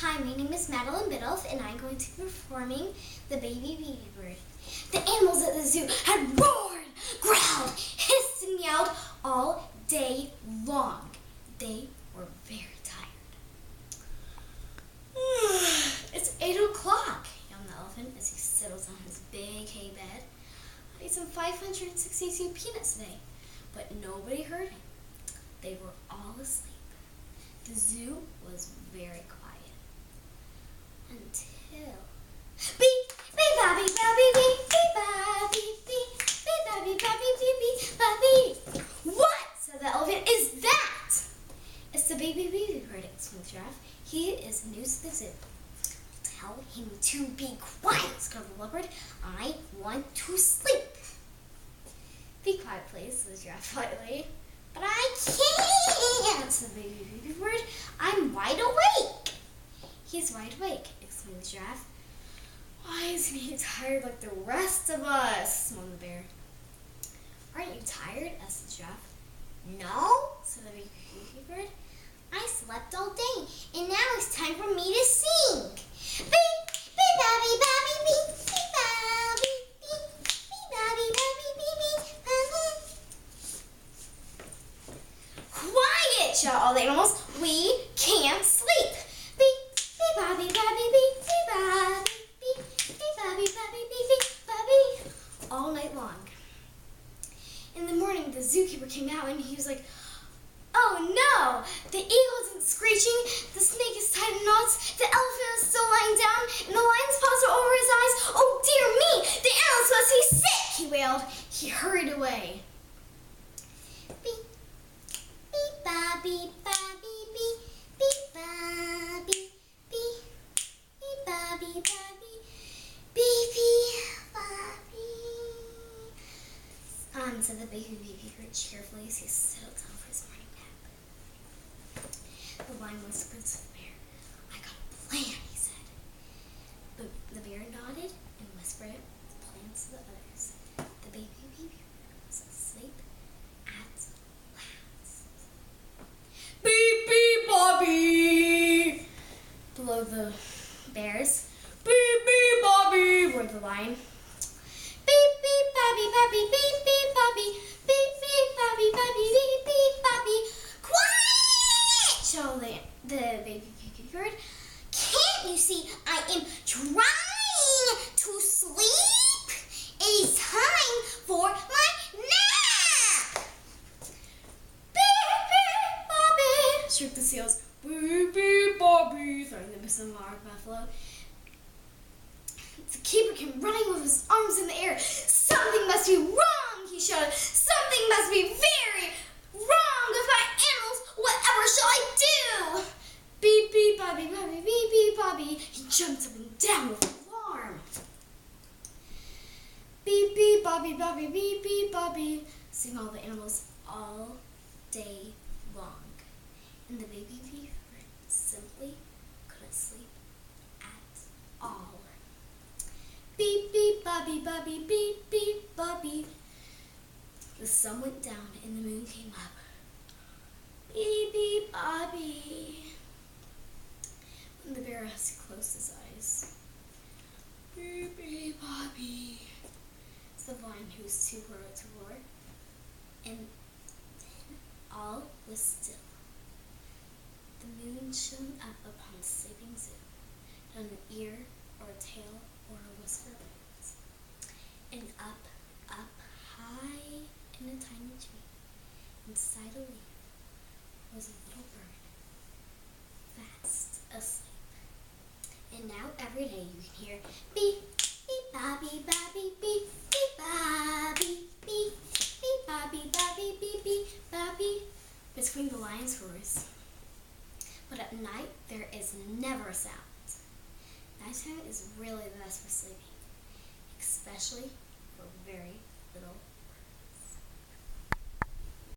Hi, my name is Madeline Biddulph, and I'm going to be performing the BeeBee bird. The animals at the zoo had roared, growled, hissed, and meowed all day long. They were very tired. It's 8 o'clock, yawned the elephant as he settles on his big hay bed. I ate some 562 peanuts today, but nobody heard him. They were all asleep. The zoo was very quiet. Until beep, beep, ba, beep, ba, beep, beep, beep, ba, beep, beep, beep, ba, beep, ba, beep, beep, beep, ba, beep. What? Said the elephant. Is that? It's the BeeBee bird, exclaimed the giraffe. He is new to the zoo. Tell him to be quiet, scolded the leopard. I want to sleep. Be quiet, please, said the giraffe politely. But I can't, said the BeeBee bird. I'm wide awake. He's wide awake, exclaimed the giraffe. Why isn't he tired like the rest of us? Moaned the bear. Aren't you tired? asked the giraffe. No, said the BeeBee bird. I slept all day, and now it's time for me to sing. Beep, beep, ba, beep, ba, beep, beep, beep, ba, beep, beep, beep, ba, beep, ba, beep, beep, beep, ba, beep. Quiet, shout all the animals. We can't sleep. All night long. In the morning, the zookeeper came out and he was like, "Oh no! The eagle isn't screeching, the snake is tied in knots, the elephant is still lying down, and the lion's paws are over his eyes. Oh dear me! The animals must be sick!" he wailed. He hurried away. Beep, beep, ba, beep, ba, beep, beep, beep, ba, beep, beep, beep, ba, beep, ba, beep, beep, beep, ba, beep. Said the BeeBee bird cheerfully as he settled down for his morning nap. The lion whispered to the bear. I got a plan, he said. But the bear nodded and whispered the plans to the others. The BeeBee bird was asleep at last. Beep, beep, Bobby! Below the bears. Beep, beep, Bobby! Roared the lion. Beep, beep, Bobby, Bobby, beep, beep, Bobby. Beep, beep, Bobby, Bobby, beep, beep, Bobby. Quiet! Shouted the BeeBee bird. Can't you see I am trying to sleep? It is time for my nap! Beep, beep, Bobby! Shrieked the seals. Beep, beep, Bobby! Throwing them some large buffalo. The keeper came running with his arms in the air. Something must be wrong, he shouted. Something must be very wrong with my animals. Whatever shall I do? Beep, beep, Bobby, Bobby, beep, beep, Bobby. He jumped up and down with alarm. Beep, beep, Bobby, Bobby, beep, beep, Bobby, sing all the animals all day long. And the BeeBee bird simply couldn't sleep at all. Beep, beep, Bobby, Bobby, beep, beep, Bobby. The sun went down and the moon came up. Beep, beep, Bobby. When the bear has to close his eyes. Beep, beep, Bobby. It's the lion who was too roared to roar. And then all was still. The moon shone up upon the sleeping zoo, not an ear or a tail or a whisper of birds. And up, up, high in a tiny tree, inside a leaf, was a little bird, fast asleep. And now every day you can hear beep, beep, Bobby, Bobby, beep, beep, Bobby, beep, beep, Bobby, Bobby, beep, beep, Bobby, between the lion's roars. But at night there is never a sound. Nighttime is really the best for sleeping, especially for very little